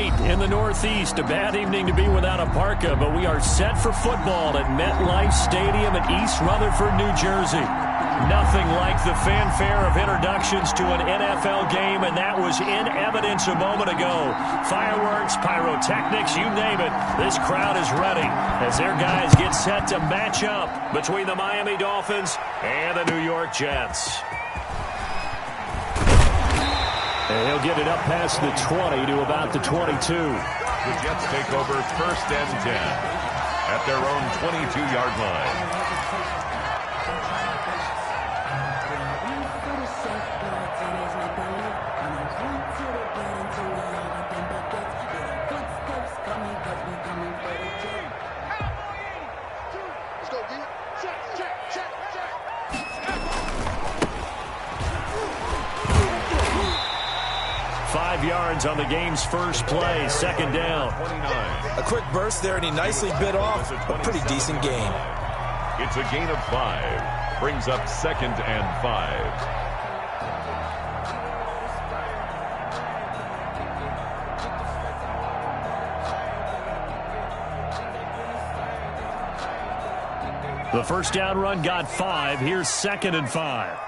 night in the Northeast. A bad evening to be without a parka, but we are set for football at MetLife Stadium in East Rutherford, New Jersey. Nothing like the fanfare of introductions to an NFL game, and that was in evidence a moment ago. Fireworks, pyrotechnics, you name it. This crowd is ready as their guys get set to match up between the Miami Dolphins and the New York Jets. And he'll get it up past the 20 to about the 22. The Jets take over 1st and 10 at their own 22-yard line. Yards on the game's first play, 2nd down. A quick burst there, and he nicely bit off a pretty decent gain. It's a gain of 5. Brings up 2nd and 5. The first down run got 5. Here's 2nd and 5.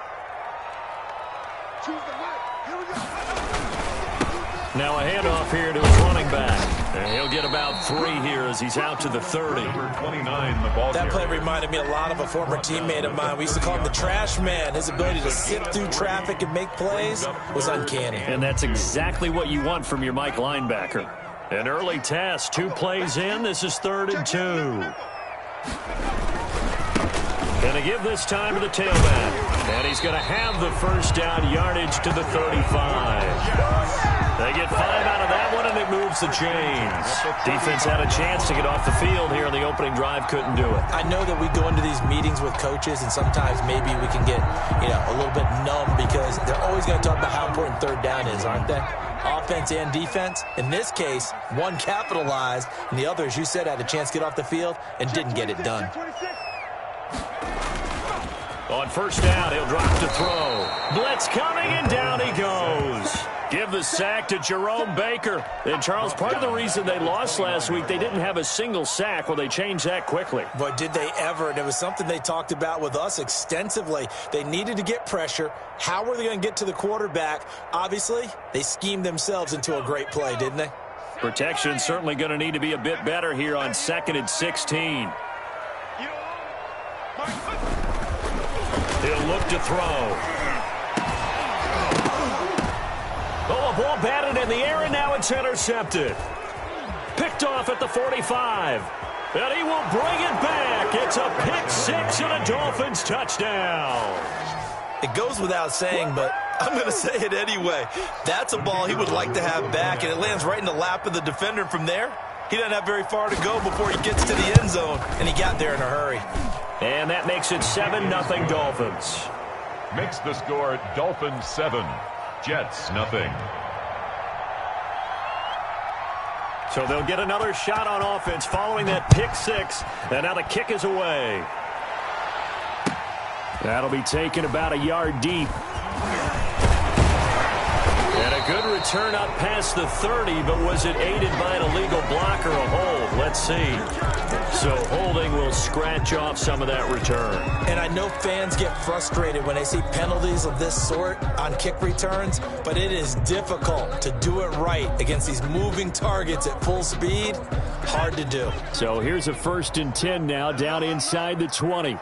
Now a handoff here to his running back. And he'll get about 3 here as he's out to the 30. Number 29, the ball that carrier. play reminded me a lot of a former teammate of mine. We used to call him the trash man. His ability to sift through traffic and make plays was uncanny. And that's exactly what you want from your Mike linebacker. An early test, 2 plays in. This is 3rd and 2. Going to give this time to the tailback. And he's going to have the first down yardage to the 35. They get 5 out of that one, and it moves the chains. Defense had a chance to get off the field here in the opening drive, couldn't do it. I know that we go into these meetings with coaches, and sometimes maybe we can get, a little bit numb because they're always going to talk about how important 3rd down is, aren't they? Offense and defense. In this case, one capitalized, and the other, as you said, had a chance to get off the field and didn't get it done. On 1st down, he'll drop to throw. Blitz coming, and down he goes. Give the sack to Jerome Baker. And, Charles, part of the reason they lost last week, they didn't have a single sack. Well, they changed that quickly. But did they ever? And it was something they talked about with us extensively. They needed to get pressure. How were they going to get to the quarterback? Obviously, they schemed themselves into a great play, didn't they? Protection certainly going to need to be a bit better here on 2nd and 16. He'll look to throw. Oh, a ball batted in the air, and now it's intercepted. Picked off at the 45. And he will bring it back. It's a pick 6 and a Dolphins touchdown. It goes without saying, but I'm going to say it anyway. That's a ball he would like to have back, and it lands right in the lap of the defender from there. He doesn't have very far to go before he gets to the end zone, and he got there in a hurry. And that makes it 7-0 Dolphins. Makes the score Dolphins 7, Jets 0. So they'll get another shot on offense following that pick 6. And now the kick is away. That'll be taken about a yard deep. And a good return up past the 30, but was it aided by an illegal block or a hold? Let's see. So holding will scratch off some of that return. And I know fans get frustrated when they see penalties of this sort on kick returns, but it is difficult to do it right against these moving targets at full speed. Hard to do. So here's a 1st and 10 now down inside the 20.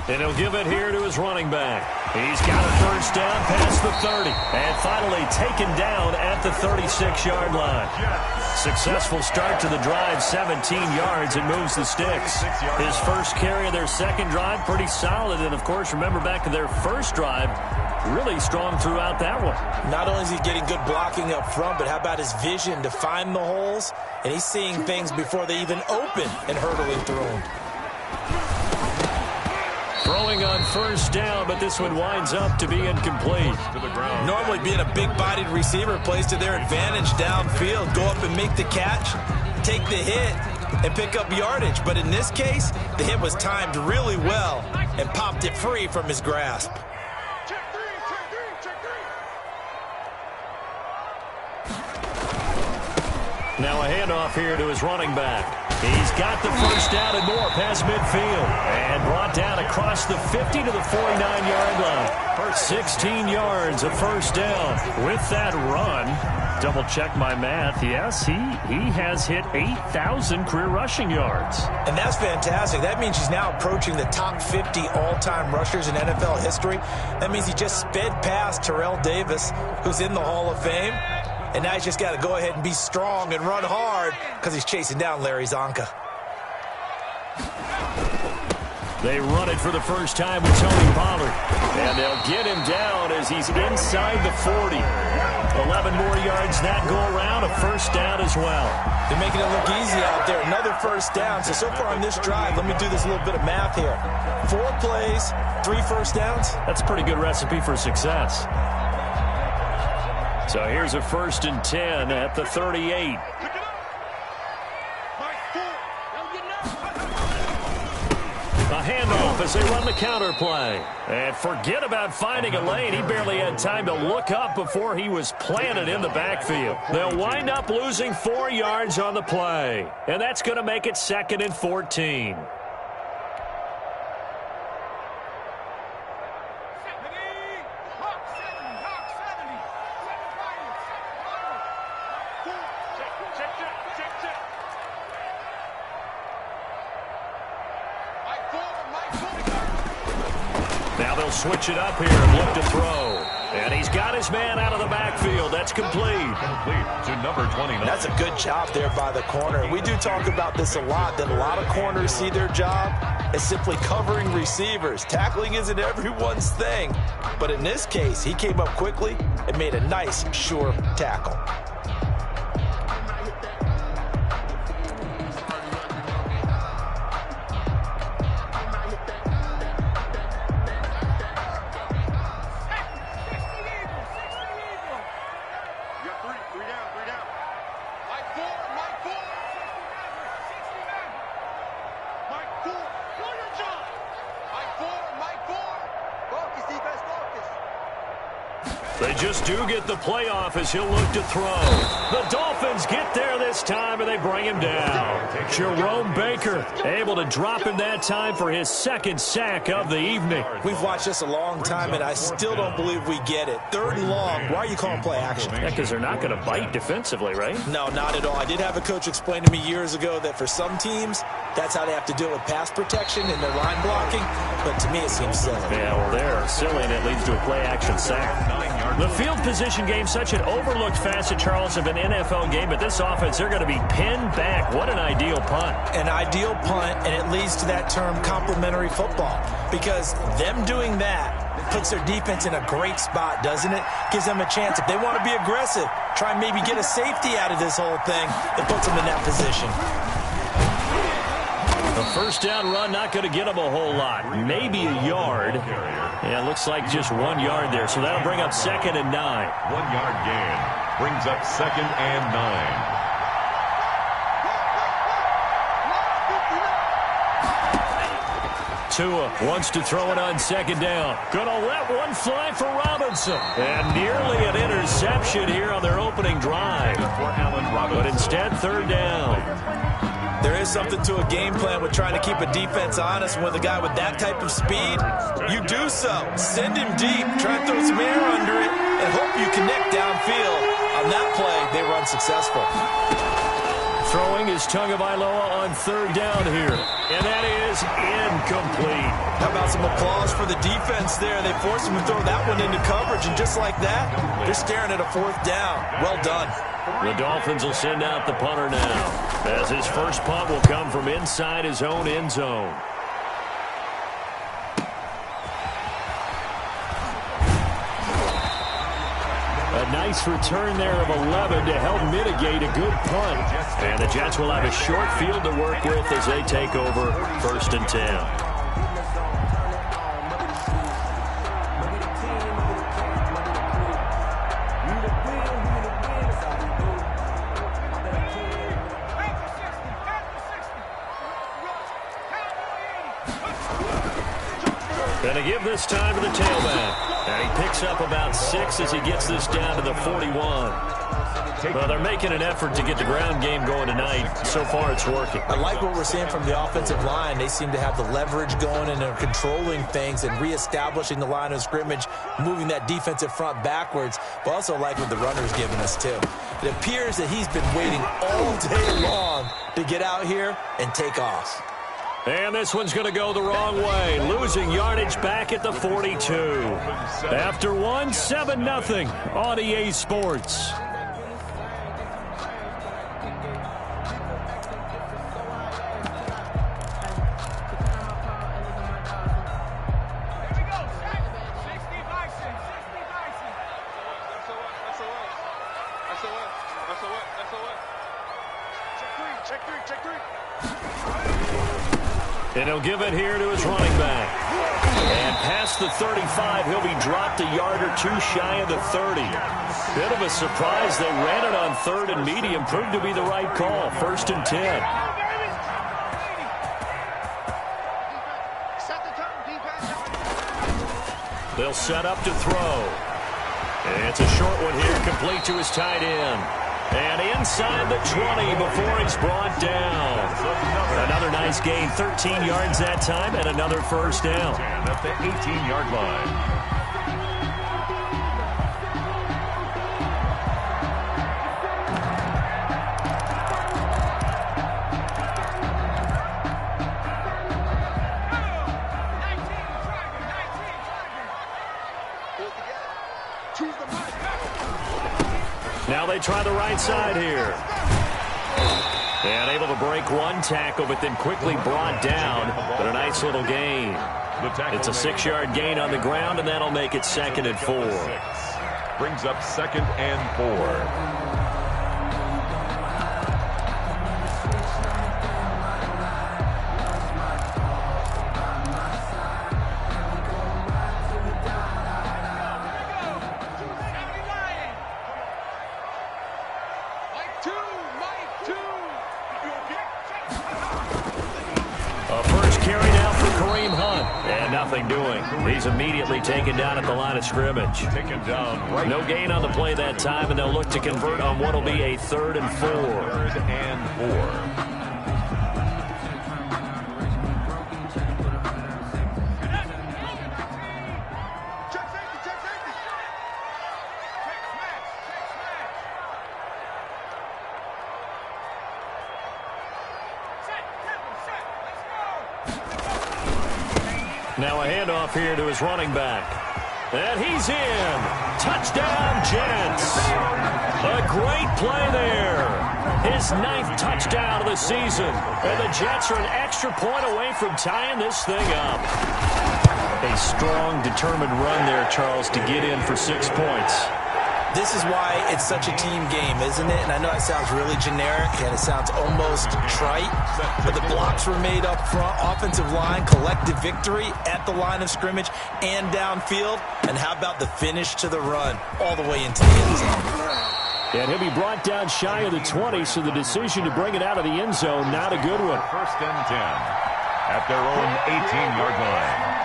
And he'll give it here to his running back. He's got a first down past the 30. And finally taken down at the 36-yard line. Successful start to the drive, 17 yards, and moves the sticks. His first carry of their second drive, pretty solid. And, of course, remember back to their first drive, really strong throughout that one. Not only is he getting good blocking up front, but how about his vision to find the holes? And he's seeing things before they even open and hurdling through them. Throwing on first down, but this one winds up to be incomplete. To the ground. Normally being a big-bodied receiver plays to their advantage downfield. Go up and make the catch, take the hit, and pick up yardage. But in this case, the hit was timed really well and popped it free from his grasp. Now a handoff here to his running back. He's got the first down and more past midfield. And brought down across the 50 to the 49-yard line. For 16 yards, a first down. With that run, double check my math. Yes, he has hit 8,000 career rushing yards. And that's fantastic. That means he's now approaching the top 50 all-time rushers in NFL history. That means he just sped past Terrell Davis, who's in the Hall of Fame. And now he's just got to go ahead and be strong and run hard because he's chasing down Larry Zonka. They run it for the first time with Tony Pollard. And they'll get him down as he's inside the 40. 11 more yards that go around, a first down as well. They're making it look easy out there. Another first down. So far on this drive, let me do this little bit of math here. 4 plays, 3 first downs. That's a pretty good recipe for success. So here's a 1st and 10 at the 38. A handoff as they run the counter play. And forget about finding a lane. He barely had time to look up before he was planted in the backfield. They'll wind up losing 4 yards on the play. And that's going to make it 2nd and 14. Now they'll switch it up here and look to throw. And he's got his man out of the backfield. That's complete. Complete to number 29. That's a good job there by the corner. We do talk about this a lot, that a lot of corners see their job as simply covering receivers. Tackling isn't everyone's thing. But in this case, he came up quickly and made a nice, sure tackle. They just do get the playoff as he'll look to throw. The Dolphins get there this time, and they bring him down. Jerome Baker able to drop him that time for his 2nd sack of the evening. We've watched this a long time, and I still don't believe we get it. 3rd and long. Why are you calling play action? Yeah, because they're not going to bite defensively, right? No, not at all. I did have a coach explain to me years ago that for some teams, that's how they have to deal with pass protection and their line blocking. But to me, it seems silly. Yeah, well, they're silly, and it leads to a play-action sack. The field position game, such an overlooked facet, Charles, of an NFL game. But this offense, they're going to be pinned back. What an ideal punt. An ideal punt, and it leads to that term complementary football. Because them doing that puts their defense in a great spot, doesn't it? Gives them a chance. If they want to be aggressive, try and maybe get a safety out of this whole thing, it puts them in that position. The first down run not going to get him a whole lot. Maybe a yard. Yeah, it looks like just 1 yard there. So that'll bring up 2nd and 9. 1-yard gain brings up 2nd and 9. Tua wants to throw it on 2nd down. Gonna let one fly for Robinson. And nearly an interception here on their opening drive. But instead, 3rd down. There is something to a game plan with trying to keep a defense honest. With a guy with that type of speed, you do so. Send him deep, try and throw some air under it, and hope you connect downfield. On that play, they run successful. Throwing is Tagovailoa on 3rd down here. And that is incomplete. How about some applause for the defense there? They forced him to throw that one into coverage, and just like that, they're staring at a 4th down. Well done. The Dolphins will send out the punter now, as his first punt will come from inside his own end zone. A nice return there of 11 to help mitigate a good punt. And the Jets will have a short field to work with as they take over 1st and 10. Going to give this time to the tailback. And he picks up about 6 as he gets this down to the 41. Well, they're making an effort to get the ground game going tonight. So far, it's working. I like what we're seeing from the offensive line. They seem to have the leverage going, and they're controlling things and reestablishing the line of scrimmage, moving that defensive front backwards, but also like what the runner's giving us, too. It appears that he's been waiting all day long to get out here and take off. And this one's going to go the wrong way. Losing yardage back at the 42. After one, 7-0 on EA Sports. And he'll give it here to his running back. And past the 35, he'll be dropped a yard or two shy of the 30. Bit of a surprise. They ran it on third and medium. Proved to be the right call. 1st and 10. They'll set up to throw. It's a short one here, complete to his tight end. And inside the 20 before he's brought down. Another nice gain, 13 yards that time, and another first down. At the 18-yard line. Now they try the right side here. And able to break one tackle, but then quickly brought down. But a nice little gain. It's a 6-yard gain on the ground, and that'll make it 2nd and 4. Brings up 2nd and 4. He's immediately taken down at the line of scrimmage. Taken down right. No gain on the play that time, and they'll look to convert on what will be a 3rd and 4. 3rd and 4. Now a handoff here to his running back. And he's in. Touchdown, Jets. A great play there. His 9th touchdown of the season. And the Jets are an extra point away from tying this thing up. A strong, determined run there, Charles, to get in for 6 points. This is why it's such a team game, isn't it? And I know it sounds really generic, and it sounds almost trite, but the blocks were made up front, offensive line, collective victory at the line of scrimmage and downfield. And how about the finish to the run all the way into the end zone? And he'll be brought down shy of the 20, so the decision to bring it out of the end zone, not a good one. 1st and 10 at their own 18-yard line.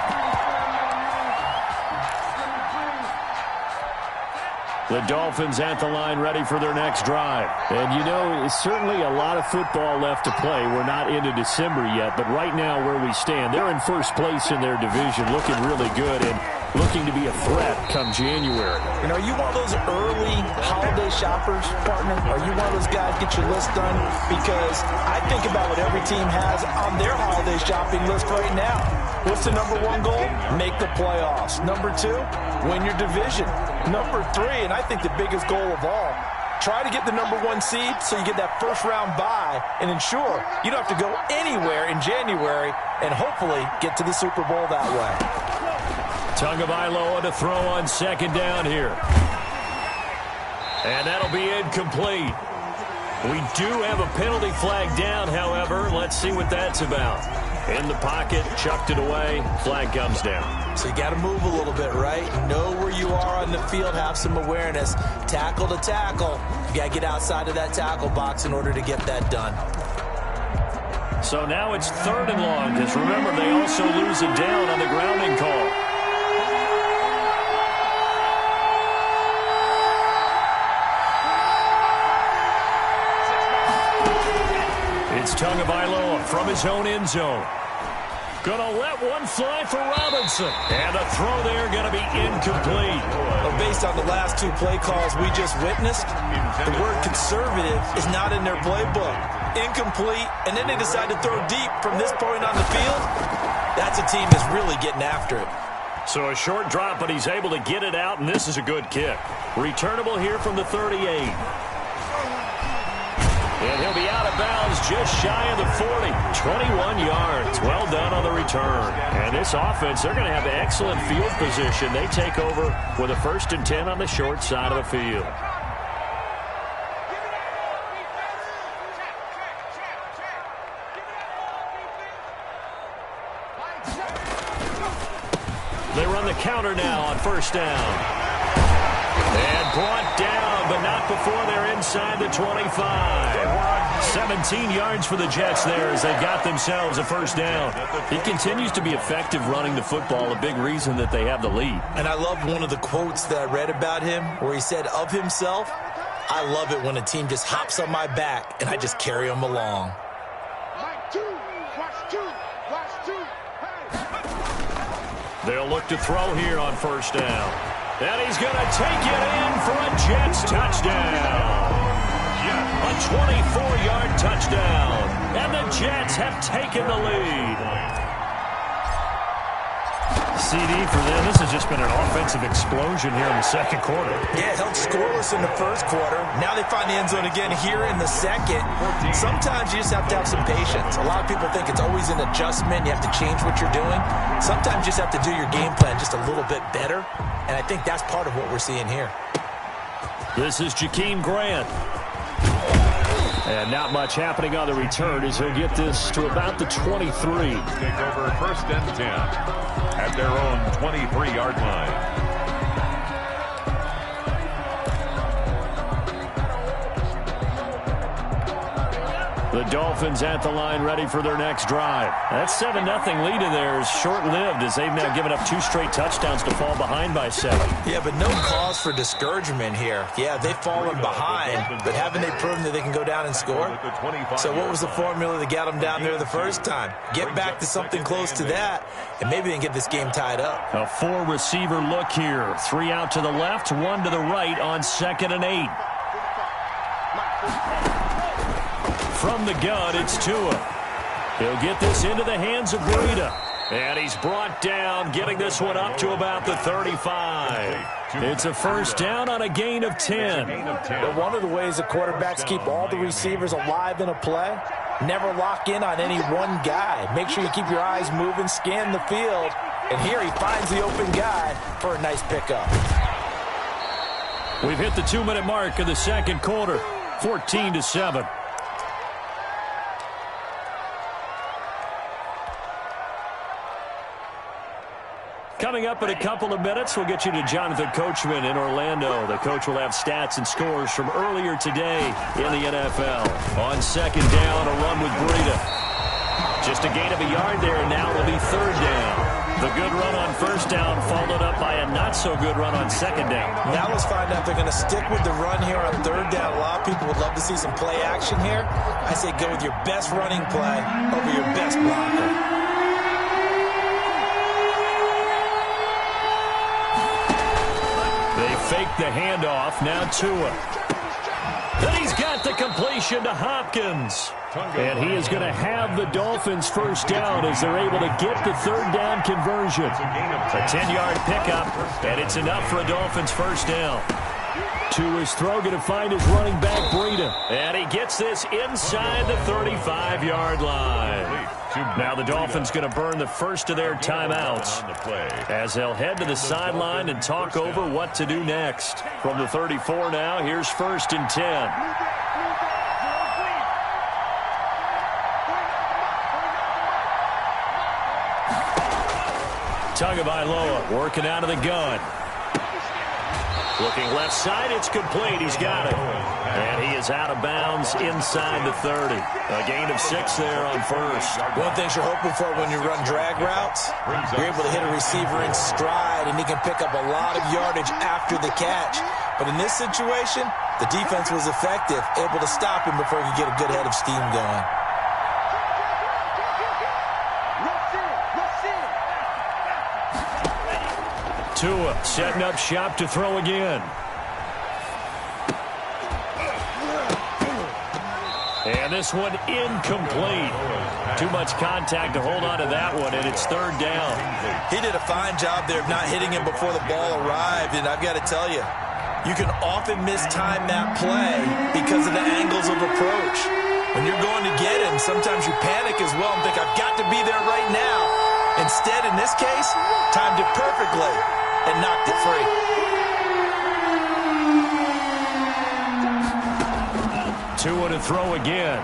The Dolphins at the line ready for their next drive. And, you know, it's certainly a lot of football left to play. We're not into December yet, but right now where we stand, they're in first place in their division, looking really good and looking to be a threat come January. You know, are you one of those early holiday shoppers, partner? Are you one of those guys get your list done? Because I think about what every team has on their holiday shopping list right now. What's the number 1 goal? Make the playoffs. Number 2, win your division. Number 3, and I think the biggest goal of all, try to get the number 1 seed so you get that first-round bye and ensure you don't have to go anywhere in January and hopefully get to the Super Bowl that way. Tagovailoa to throw on 2nd down here. And that'll be incomplete. We do have a penalty flag down, however. Let's see what that's about. In the pocket, chucked it away, flag comes down. So you got to move a little bit, right? Know where you are on the field, have some awareness. Tackle to tackle. You got to get outside of that tackle box in order to get that done. So now it's 3rd and long, because remember, they also lose it down on the grounding call. It's Tagovailoa from his own end zone. Gonna let one fly for Robinson. And a throw there gonna be incomplete. Well, based on the last two play calls we just witnessed, the word conservative is not in their playbook. Incomplete, and then they decide to throw deep from this point on the field. That's a team that's really getting after it. So a short drop, but he's able to get it out, and this is a good kick. Returnable here from the 38. And he'll be out of bounds just shy of the 40. 21 yards. Well done on the return. And this offense, they're going to have excellent field position. They take over with a 1st and 10 on the short side of the field. They run the counter now on 1st down. And brought down, but not before they're inside the 25. 17 yards for the Jets there as they got themselves a 1st down. He continues to be effective running the football, a big reason that they have the lead. And I love one of the quotes that I read about him where he said of himself, "I love it when a team just hops on my back and I just carry them along." They'll look to throw here on 1st down. And he's going to take it in for a Jets touchdown. A 24-yard touchdown. And the Jets have taken the lead. CD for them. This has just been an offensive explosion here in the 2nd quarter. Yeah, held scoreless in the 1st quarter. Now they find the end zone again here in the 2nd. Sometimes you just have to have some patience. A lot of people think it's always an adjustment. You have to change what you're doing. Sometimes you just have to do your game plan just a little bit better. And I think that's part of what we're seeing here. This is Jakeem Grant. And not much happening on the return as he'll get this to about the 23. Take over 1st and 10 at their own 23-yard line. The Dolphins at the line ready for their next drive. That 7-0 lead of theirs short-lived as they've now given up 2 straight touchdowns to fall behind by 7. Yeah, but no cause for discouragement here. Yeah, they've fallen behind, but haven't they proven that they can go down and score? So what was the formula that got them down there the first time? Get back to something close to that, and maybe they can get this game tied up. A 4-receiver look here. 3 out to the left, 1 to the right on 2nd and 8. From the gun, it's Tua. He'll get this into the hands of Breida. And he's brought down, getting this one up to about the 35. It's a 1st down on a gain of 10. But one of the ways the quarterbacks keep all the receivers alive in a play, never lock in on any one guy. Make sure you keep your eyes moving, scan the field. And here he finds the open guy for a nice pickup. We've hit the 2-minute mark of the 2nd quarter, 14-7. Coming up in a couple of minutes, we'll get you to Jonathan Coachman in Orlando. The coach will have stats and scores from earlier today in the NFL. On 2nd down, a run with Breida. Just a gain of a yard there, and now it'll be 3rd down. The good run on 1st down followed up by a not-so-good run on 2nd down. Now let's find out if they're going to stick with the run here on 3rd down. A lot of people would love to see some play action here. I say go with your best running play over your best blocker. Fake the handoff, now Tua. Then he's got the completion to Hopkins. And he is going to have the Dolphins' 1st down as they're able to get the 3rd down conversion. A 10-yard pickup, and it's enough for a Dolphins' 1st down. Tua's throw going to find his running back, Breida. And he gets this inside the 35-yard line. Now the Dolphins going to burn the first of their timeouts as they'll head to the sideline and talk over what to do next. From the 34 now, here's 1st and 10. Tagovailoa working out of the gun. Looking left side, it's complete. He's got it. And he is out of bounds inside the 30. A gain of 6 there on 1st. One thing you're hoping for when you run drag routes, you're able to hit a receiver in stride, and he can pick up a lot of yardage after the catch. But in this situation, the defense was effective, able to stop him before he could get a good head of steam going. Tua setting up shop to throw again. And this one incomplete. Too much contact to hold on to that one, and it's third down. He did a fine job there of not hitting him before the ball arrived, and I've got to tell you, you can often mistime that play because of the angles of approach. When you're going to get him, sometimes you panic as well and think, I've got to be there right now. Instead, in this case, timed it perfectly and knocked it free. Tua to throw again.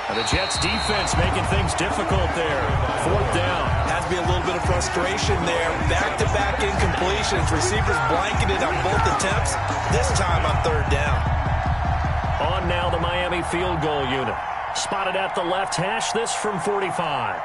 And the Jets defense making things difficult there. Fourth down. Has to be a little bit of frustration there. Back-to-back incompletions. Receivers blanketed on both attempts. This time on third down. On now the Miami field goal unit. Spotted at the left hash. This from 45.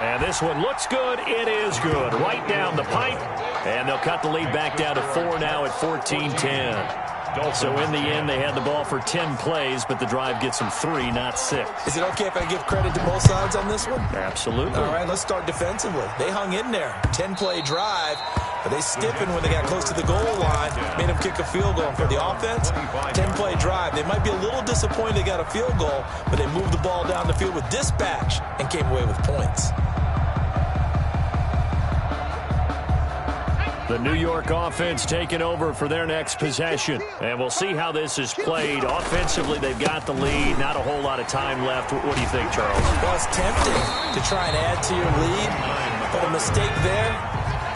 And this one looks good. It is good. Right down the pipe. And they'll cut the lead back down to 4 now at 14-10. So in the end, they had the ball for 10 plays, but the drive gets them 3, not 6. Is it okay if I give credit to both sides on this one? Absolutely. All right, let's start defensively. They hung in there. 10-play drive, but they stiffened when they got close to the goal line, made them kick a field goal. For the offense, 10-play drive. They might be a little disappointed they got a field goal, but they moved the ball down the field with dispatch and came away with points. The New York offense taking over for their next possession. And we'll see how this is played. Offensively, they've got the lead. Not a whole lot of time left. What do you think, Charles? Well, it's tempting to try and add to your lead, but a mistake there,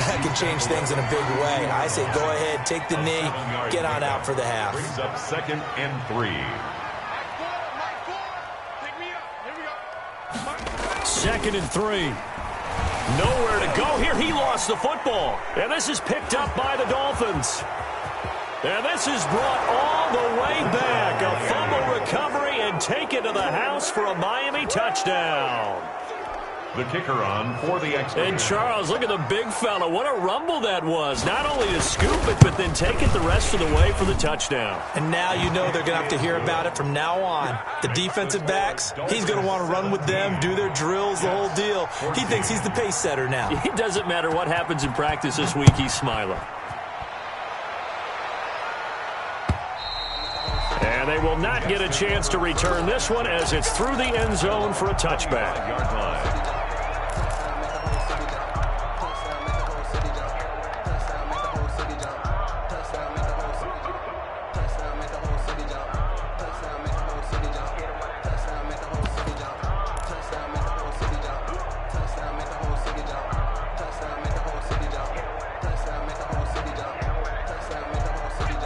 that can change things in a big way. I say go ahead, take the knee, get on out for the half. Brings up 2nd and 3. 2nd and 3. Nowhere to go here. He lost the football. And this is picked up by the Dolphins. And this is brought all the way back. A fumble recovery and taken to the house for a Miami touchdown. The kicker on for the extra. And Charles, look at the big fella. What a rumble that was. Not only to scoop it, but then take it the rest of the way for the touchdown. And now you know they're going to have to hear about it from now on. The defensive backs, he's going to want to run with them, do their drills, the whole deal. He thinks he's the pace setter now. It doesn't matter what happens in practice this week, he's smiling. And they will not get a chance to return this one as it's through the end zone for a touchback. Yard line.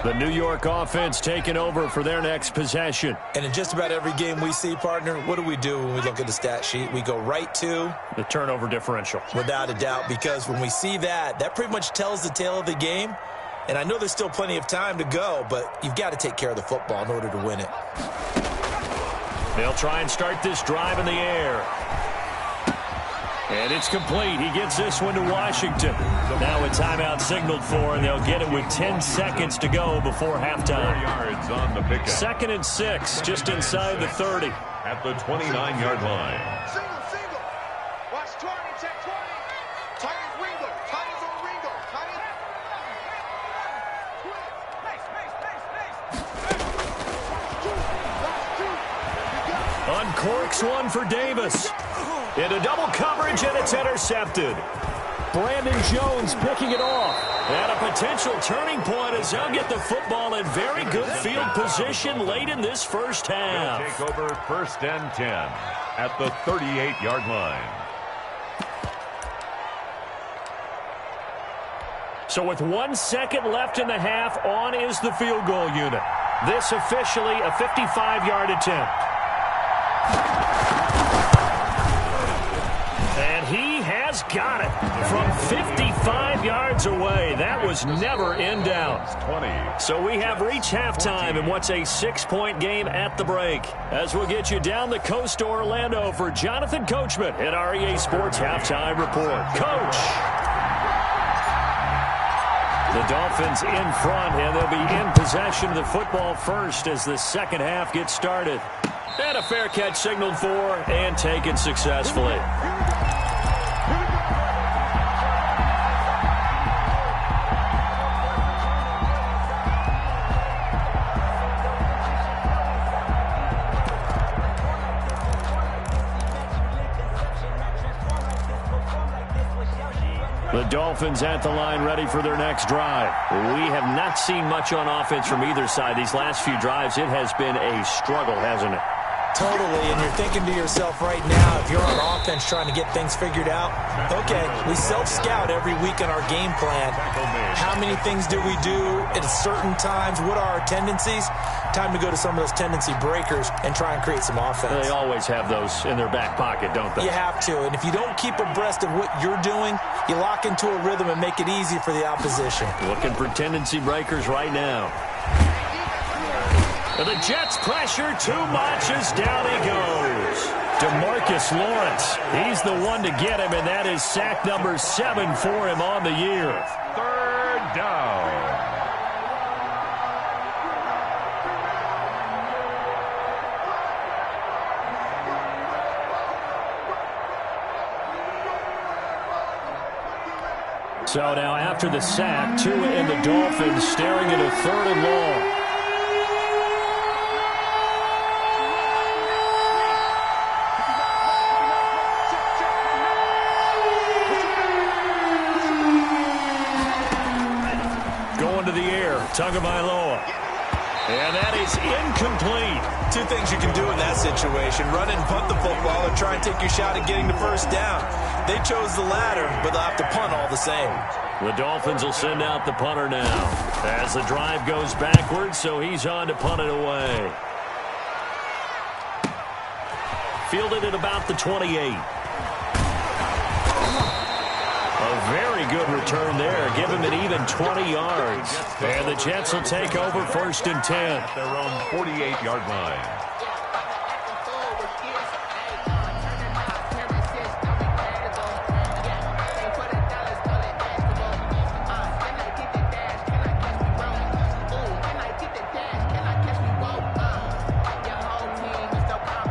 The New York offense taking over for their next possession. And in just about every game we see, partner, what do we do when we look at the stat sheet? We go right to the turnover differential. Without a doubt, because when we see that, that pretty much tells the tale of the game. And I know there's still plenty of time to go, but you've got to take care of the football in order to win it. They'll try and start this drive in the air. And it's complete. He gets this one to Washington. Now a timeout signaled for, and they'll get it with 10 seconds to go before halftime. 4 yards on the pickup. 2nd and 6, just inside the 30. At the 29-yard line. Single. Watch 20, check 20. Titans Ringo. Titans on Ringo. Uncorks one for Davis. Into double coverage, and it's intercepted. Brandon Jones picking it off. And a potential turning point as they'll get the football in very good field position late in this first half. They'll take over 1st and 10 at the 38-yard line. So with 1 second left in the half, on is the field goal unit. This officially a 55-yard attempt. And he has got it from 55 yards away. That was never in doubt. 20. So we have reached halftime in what's a 6-point game at the break. As we'll get you down the coast to Orlando for Jonathan Coachman at REA Sports Halftime Report. Coach! The Dolphins in front, and they'll be in possession of the football first as the second half gets started. And a fair catch signaled for and taken successfully. Dolphins at the line, ready for their next drive. We have not seen much on offense from either side. These last few drives, it has been a struggle, hasn't it? Totally, and you're thinking to yourself right now, if you're on offense trying to get things figured out, okay, we self-scout every week in our game plan. How many things do we do at certain times? What are our tendencies? Time to go to some of those tendency breakers and try and create some offense. They always have those in their back pocket, don't they? You have to, and if you don't keep abreast of what you're doing, you lock into a rhythm and make it easy for the opposition. Looking for tendency breakers right now. The Jets pressure too much as down he goes. DeMarcus Lawrence, he's the one to get him, and that is sack number 7 for him on the year. Third down. So now after the sack, Tua and the Dolphins staring at a 3rd and long. Tagovailoa. And that is incomplete. Two things you can do in that situation. Run and punt the football or try and take your shot at getting the first down. They chose the latter, but they'll have to punt all the same. The Dolphins will send out the punter now as the drive goes backwards, so he's on to punt it away. Fielded at about the 28. A very good return there. Give him an even 20 yards. And the Jets will take over 1st and 10. At their own 48-yard line.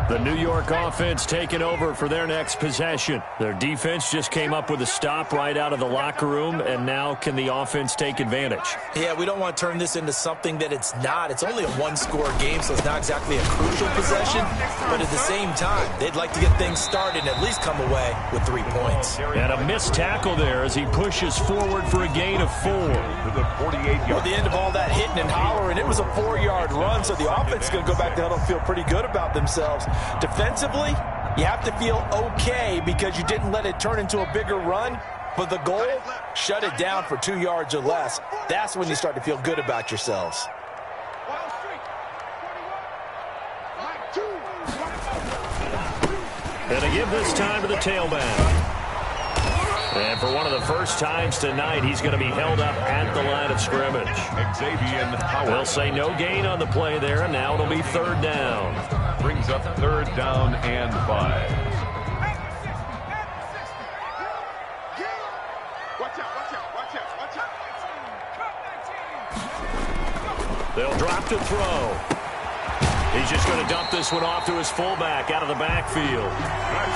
The New York offense taking over for their next possession. Their defense just came up with a stop right out of the locker room, and now can the offense take advantage? Yeah, we don't want to turn this into something that it's not. It's only a one-score game, so it's not exactly a crucial possession. But at the same time, they'd like to get things started and at least come away with 3 points. And a missed tackle there as he pushes forward for a gain of 4. To the 48-yard. At the end of all that hitting and hollering, it was a 4-yard run, so the offense is going to go back to huddle and feel pretty good about themselves. Defensively, you have to feel okay because you didn't let it turn into a bigger run. But the goal, shut it down for 2 yards or less. That's when you start to feel good about yourselves. And to give this time to the tailback. And for one of the first times tonight, he's going to be held up at the line of scrimmage. Xavier Howard. They'll say no gain on the play there, and now it'll be 3rd down. Brings up 3rd down and 5. Watch out. They'll drop to throw. He's just going to dump this one off to his fullback out of the backfield.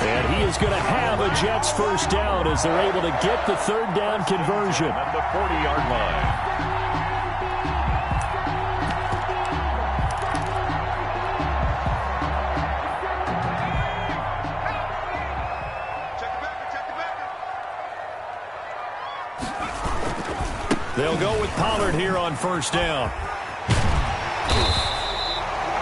And he is going to have a Jets 1st down as they're able to get the 3rd down conversion. At the 40-yard line. They'll go with Pollard here on 1st down.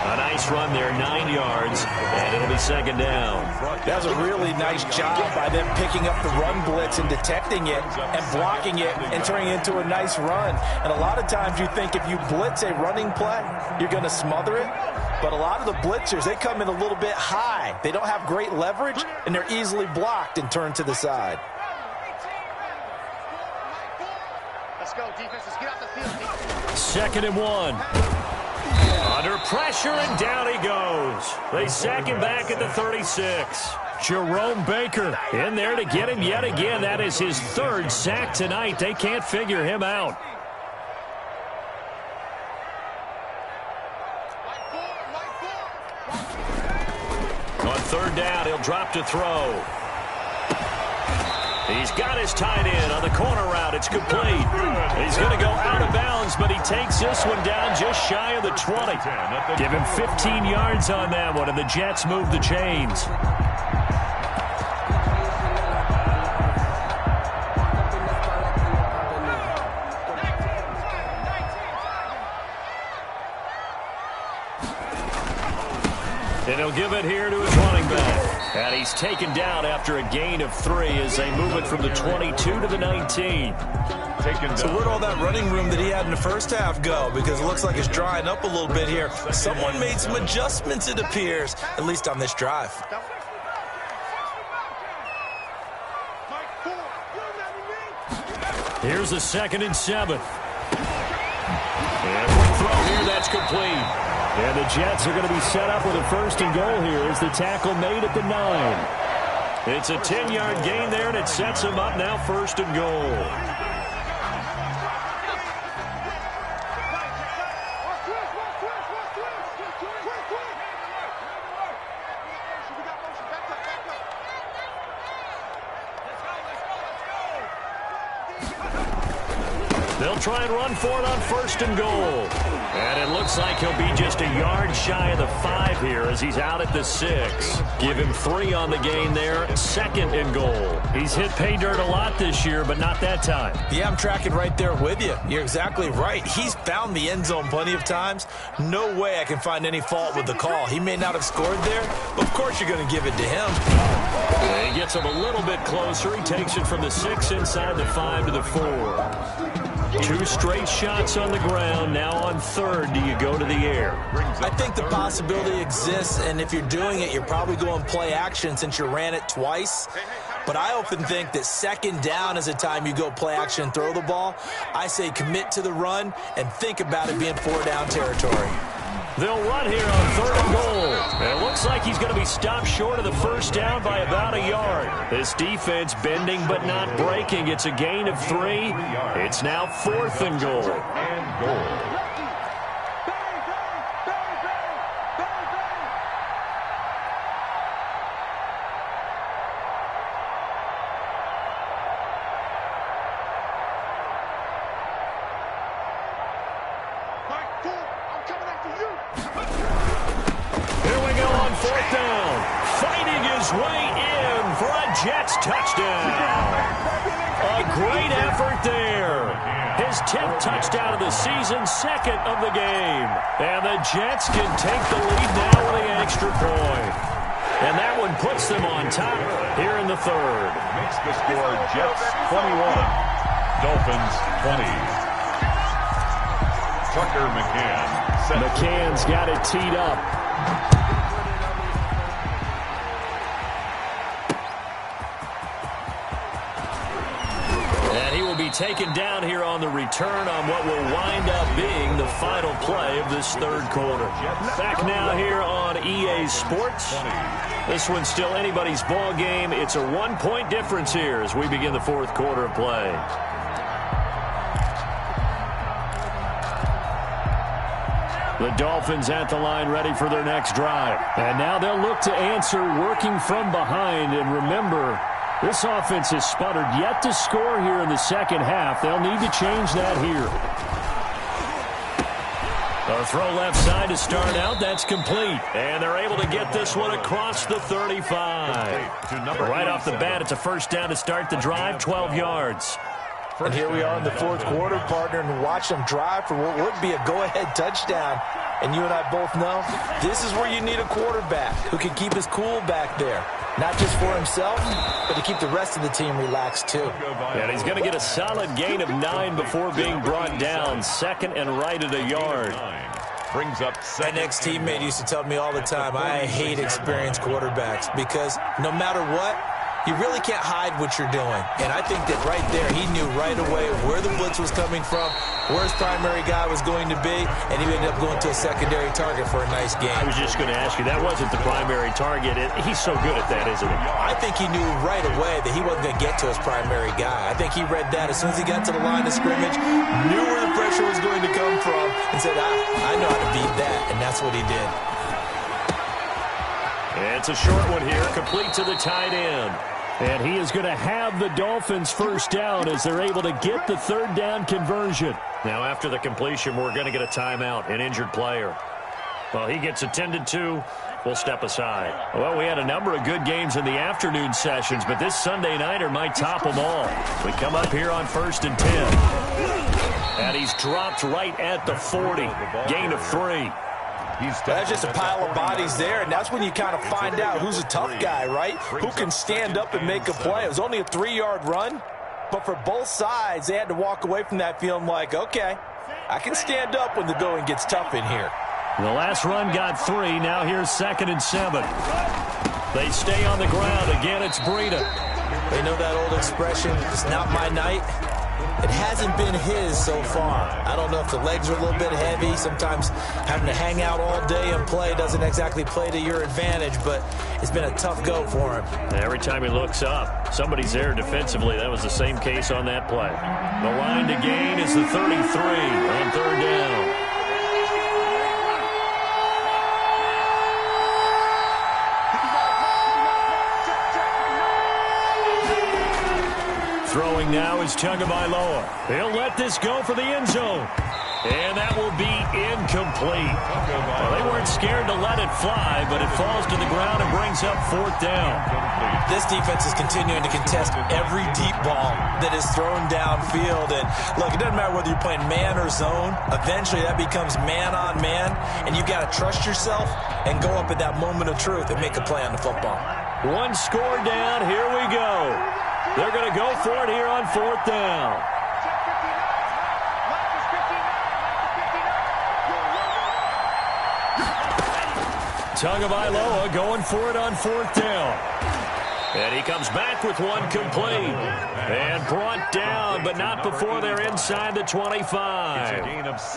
A nice run there, 9 yards, and it'll be 2nd down. That was a really nice job by them picking up the run blitz and detecting it and blocking it and turning it into a nice run. And a lot of times you think if you blitz a running play, you're going to smother it. But a lot of the blitzers, they come in a little bit high. They don't have great leverage, and they're easily blocked and turned to the side. Let's go, defense. Let's get out the field. 2nd and 1. Under pressure, and down he goes. They sack him back at the 36. Jerome Baker in there to get him yet again. That is his 3rd sack tonight. They can't figure him out. On 3rd down, he'll drop to throw. He's got his tight end on the corner route. It's complete. He's going to go out of bounds, but he takes this one down just shy of the 20. Give him 15 yards on that one, and the Jets move the chains. And he'll give it here to his running back. And he's taken down after a gain of 3 as they move it from the 22 to the 19. So where'd all that running room that he had in the first half go? Because it looks like it's drying up a little bit here. Someone made some adjustments, it appears, at least on this drive. Here's a 2nd and 7. And quick throw here, that's complete. And the Jets are going to be set up with a 1st and goal here as the tackle made at the 9. It's a 10-yard gain there, and it sets them up now 1st and goal. They'll try and run for it on 1st and goal. And it looks like he'll be just a yard shy of the 5 here as he's out at the 6. Give him 3 on the gain there, 2nd and goal. He's hit pay dirt a lot this year, but not that time. Yeah, I'm tracking right there with you. You're exactly right. He's found the end zone plenty of times. No way I can find any fault with the call. He may not have scored there, but of course you're going to give it to him. He gets him a little bit closer. He takes it from the 6 inside the 5 to the 4. 2 straight shots on the ground. Now on 3rd, do you go to the air? I think the possibility exists, and if you're doing it, you're probably going play action since you ran it twice. But I often think that 2nd down is a time you go play action and throw the ball. I say commit to the run and think about it being 4-down territory. They'll run here on 3rd and goal. And it looks like he's going to be stopped short of the 1st down by about a yard. This defense bending but not breaking. It's a gain of 3. It's now 4th and goal. Here we go on 4th down. Fighting his way in for a Jets touchdown. A great effort there. His 10th touchdown of the season, 2nd of the game. And the Jets can take the lead now with the extra point. And that one puts them on top here in the 3rd. Makes the score Jets 21, Dolphins 20. Tucker McCann. McCann's got it teed up. And he will be taken down here on the return on what will wind up being the final play of this 3rd quarter. Back now here on EA Sports. This one's still anybody's ball game. It's a 1-point difference here as we begin the 4th quarter of play. The Dolphins at the line ready for their next drive. And now they'll look to answer working from behind. And remember, this offense has sputtered yet to score here in the 2nd half. They'll need to change that here. A throw left side to start out. That's complete. And they're able to get this one across the 35. Right off the bat, it's a 1st down to start the drive, 12 yards. And here we are in the 4th quarter, partner, and watch them drive for what would be a go-ahead touchdown. And you and I both know this is where you need a quarterback who can keep his cool back there. Not just for himself, but to keep the rest of the team relaxed, too. And he's going to get a solid gain of 9 before being brought down. 2nd and right at a yard. Brings up my next teammate used to tell me all the time, I hate experienced quarterbacks because no matter what, you really can't hide what you're doing. And I think that right there, he knew right away where the blitz was coming from, where his primary guy was going to be, and he ended up going to a secondary target for a nice game. I was just going to ask you, that wasn't the primary target. He's so good at that, isn't he? I think he knew right away that he wasn't going to get to his primary guy. I think he read that as soon as he got to the line of scrimmage, knew where the pressure was going to come from, and said, I know how to beat that, and that's what he did. It's a short one here, complete to the tight end. And he is going to have the Dolphins 1st down as they're able to get the 3rd down conversion. Now, after the completion, we're going to get a timeout, an injured player. Well, he gets attended to. We'll step aside. Well, we had a number of good games in the afternoon sessions, but this Sunday nighter might top them all. We come up here on 1st and 10. And he's dropped right at the 40. Gain of 3. That's just a pile of bodies there, and that's when you kind of find out who's a tough guy, right? Who can stand up and make a play. It was only a 3-yard run, but for both sides, they had to walk away from that feeling like, okay, I can stand up when the going gets tough in here. The last run got 3. Now here's 2nd and 7. They stay on the ground. Again, it's Breida. They know that old expression, it's not my night. It hasn't been his so far. I don't know if the legs are a little bit heavy. Sometimes having to hang out all day and play doesn't exactly play to your advantage, but it's been a tough go for him. Every time he looks up, somebody's there defensively. That was the same case on that play. The line to gain is the 33 on 3rd down. Throwing now is Tagovailoa. He'll let this go for the end zone. And that will be incomplete. Well, they weren't scared to let it fly, but it falls to the ground and brings up 4th down. This defense is continuing to contest every deep ball that is thrown downfield. And look, it doesn't matter whether you're playing man or zone. Eventually that becomes man on man, and you've got to trust yourself and go up at that moment of truth and make a play on the football. One score down. Here we go. They're going to go for it here on 4th down. Tagovailoa going for it on 4th down. And he comes back with one complete. And brought down, but not before they're inside the 25.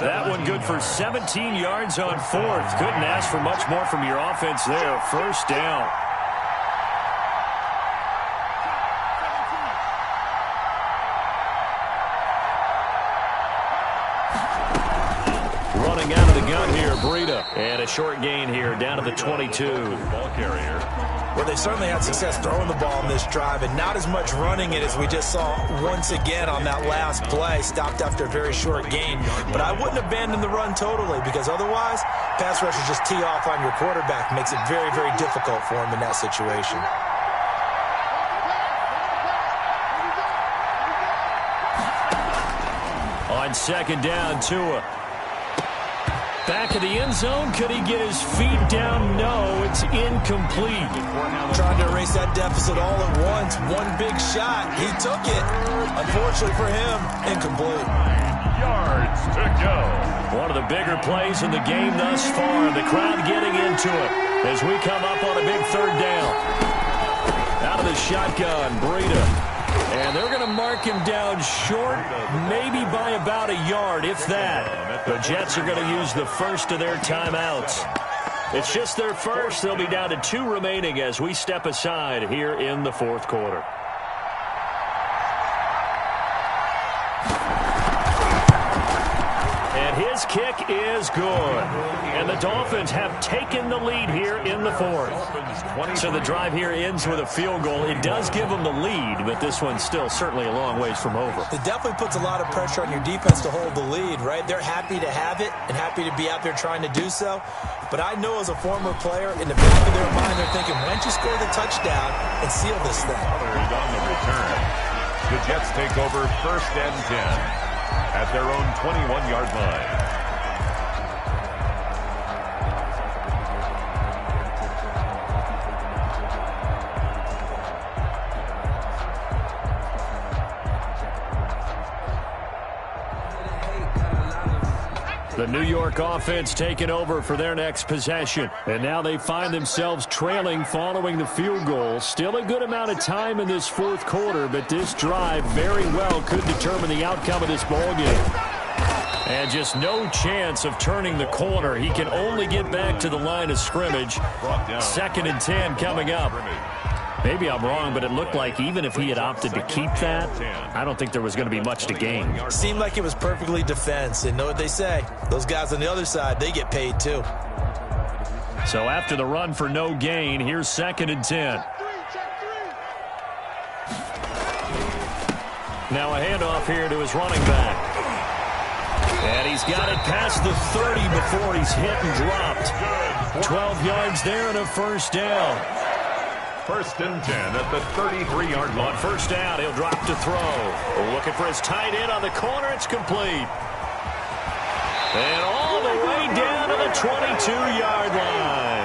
That one good for 17 yards on 4th. Couldn't ask for much more from your offense there. 1st down. Running out of the gun here, Breida. And a short gain here down to the 22. Ball carrier. Well, they certainly had success throwing the ball in this drive, and not as much running it as we just saw once again on that last play. Stopped after a very short gain. But I wouldn't abandon the run totally, because otherwise, pass rushers just tee off on your quarterback. Makes it very, very difficult for him in that situation. On 2nd down, Tua. Back of the end zone. Could he get his feet down? No, it's incomplete. Trying to erase that deficit all at once. One big shot. He took it. Unfortunately for him, incomplete. Yards to go. One of the bigger plays in the game thus far. The crowd getting into it as we come up on a big 3rd down. Out of the shotgun, Breida. And they're going to mark him down short, maybe by about a yard, if that. The Jets are going to use the first of their timeouts. It's just their first. They'll be down to 2 remaining as we step aside here in the 4th quarter. And his kick is good. And the Dolphins have taken the lead here in the 4th. So the drive here ends with a field goal. It does give them the lead, but this one's still certainly a long ways from over. It definitely puts a lot of pressure on your defense to hold the lead, right? They're happy to have it and happy to be out there trying to do so. But I know as a former player, in the back of their mind, they're thinking, why don't you score the touchdown and seal this thing? Is on the return. The Jets take over 1st and 10 at their own 21-yard line. The New York offense taking over for their next possession. And now they find themselves trailing following the field goal. Still a good amount of time in this 4th quarter, but this drive very well could determine the outcome of this ballgame. And just no chance of turning the corner. He can only get back to the line of scrimmage. 2nd and 10 coming up. Maybe I'm wrong, but it looked like even if he had opted to keep that, I don't think there was going to be much to gain. Seemed like it was perfectly defense. And know what they say? Those guys on the other side, they get paid too. So after the run for no gain, here's 2nd and 10. Now a handoff here to his running back. And he's got it past the 30 before he's hit and dropped. 12 yards there and a 1st down. 1st and 10 at the 33-yard line. On 1st down, he'll drop to throw. Looking for his tight end on the corner. It's complete. And all the way down to the 22-yard line.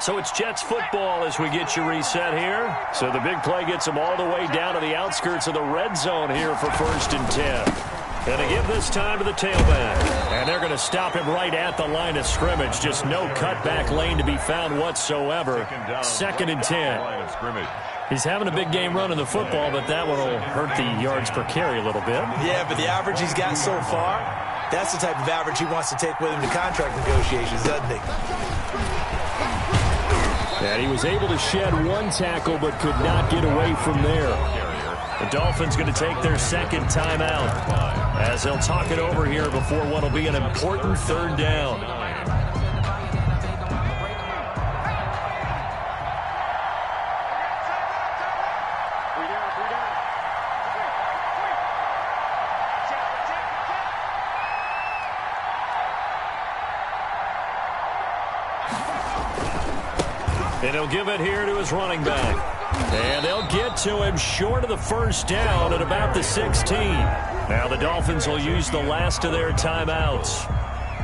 So it's Jets football as we get you reset here. So the big play gets them all the way down to the outskirts of the red zone here for 1st and 10. Going to give this time to the tailback. And they're going to stop him right at the line of scrimmage. Just no cutback lane to be found whatsoever. 2nd and 10. He's having a big game running the football, but that one will hurt the yards per carry a little bit. Yeah, but the average he's got so far, that's the type of average he wants to take with him to contract negotiations, doesn't he? And he was able to shed one tackle but could not get away from there. The Dolphins going to take their 2nd timeout as they'll talk it over here before what will be an important 3rd down. And he'll give it here to his running back. And they'll get to him short of the 1st down at about the 16. Now the Dolphins will use the last of their timeouts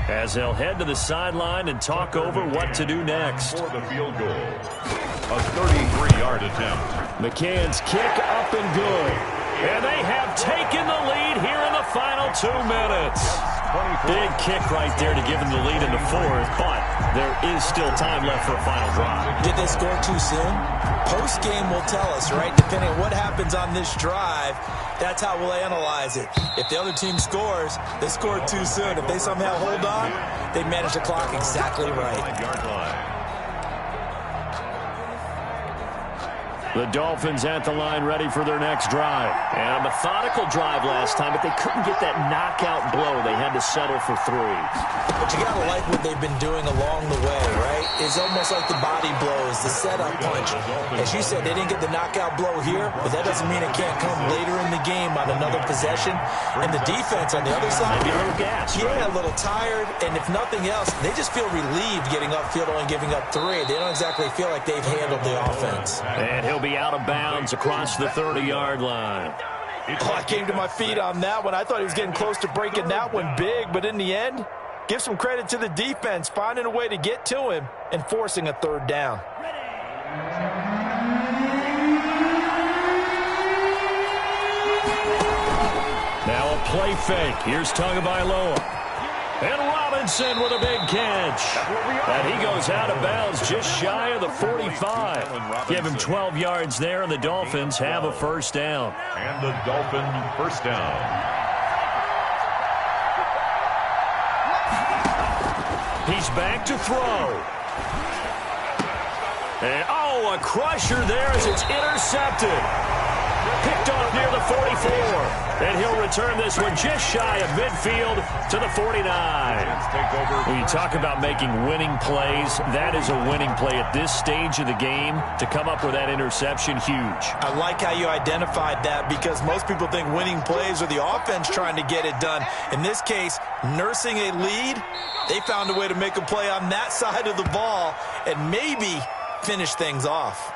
as they'll head to the sideline and talk over what to do next. For the field goal, a 33-yard attempt. McCann's kick up and good. And they have taken the lead here in the final 2 minutes. Big kick right there to give them the lead in the 4th, but there is still time left for a final drive. Did they score too soon? Post-game will tell us, right? Depending on what happens on this drive, that's how we'll analyze it. If the other team scores, they scored too soon. If they somehow hold on, they manage the clock exactly right. The Dolphins at the line ready for their next drive. And a methodical drive last time, but they couldn't get that knockout blow. They had to settle for 3. But you got to like what they've been doing along the way, right? It's almost like the body blows, the setup punch. As you said, they didn't get the knockout blow here, but that doesn't mean it can't come later in the game on another possession. And the defense on the other side, maybe a little gas, yeah, a little tired. And if nothing else, they just feel relieved getting upfield and giving up 3. They don't exactly feel like they've handled the offense. And he'll be out of bounds across the 30-yard line. Oh, I came to my feet on that one. I thought he was getting close to breaking that one big, but in the end, give some credit to the defense, finding a way to get to him and forcing a 3rd down. Now a play fake. Here's Tagovailoa. And Robinson with a big catch. And he goes out of bounds just shy of the 45. Give him 12 yards there, and the Dolphins have a 1st down. And the Dolphin 1st down. He's back to throw. And, a crusher there as it's intercepted. Picked off near the 44. And he'll return this one just shy of midfield to the 49. When you talk about making winning plays, that is a winning play at this stage of the game. To come up with that interception, huge. I like how you identified that because most people think winning plays are the offense trying to get it done. In this case, nursing a lead, they found a way to make a play on that side of the ball and maybe finish things off.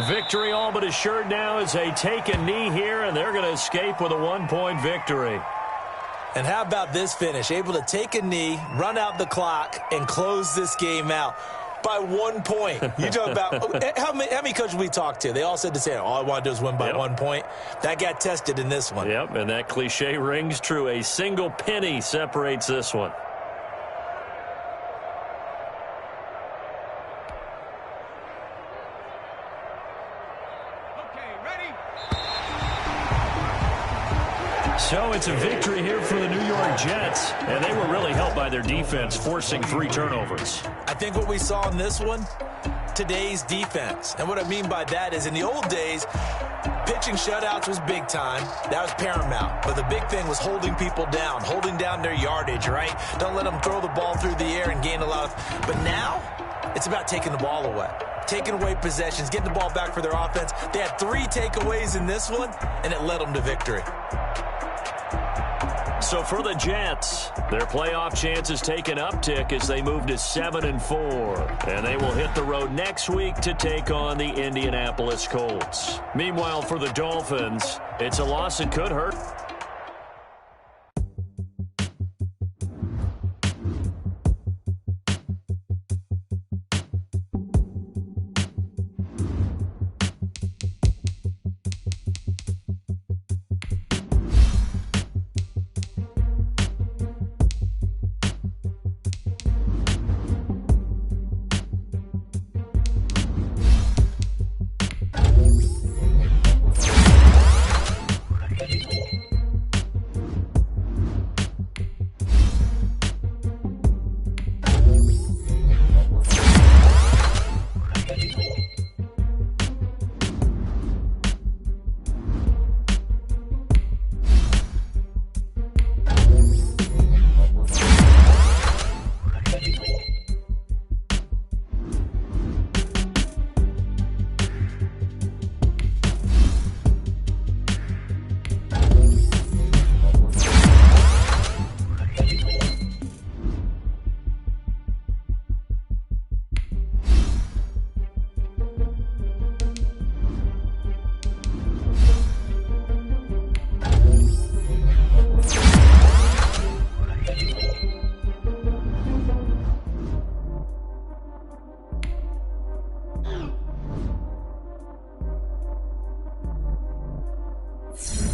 Victory all but assured now as they take a knee here, and they're going to escape with a 1-point victory. And how about this finish? Able to take a knee, run out the clock, and close this game out by 1 point. You talk about how many coaches we talked to? They all said the same. All I want to do is win by 1 point. That got tested in this one. Yep, and that cliche rings true. A single penny separates this one. So it's a victory here for the New York Jets, and they were really helped by their defense, forcing 3 turnovers. I think what we saw in this one, today's defense. And what I mean by that is in the old days, pitching shutouts was big time. That was paramount. But the big thing was holding people down, holding down their yardage, right? Don't let them throw the ball through the air and gain a lot of... But now, it's about taking the ball away. Taking away possessions, getting the ball back for their offense. They had 3 takeaways in this one, and it led them to victory. So for the Jets, their playoff chances take an uptick as they move to 7-4. And they will hit the road next week to take on the Indianapolis Colts. Meanwhile, for the Dolphins, it's a loss that could hurt. You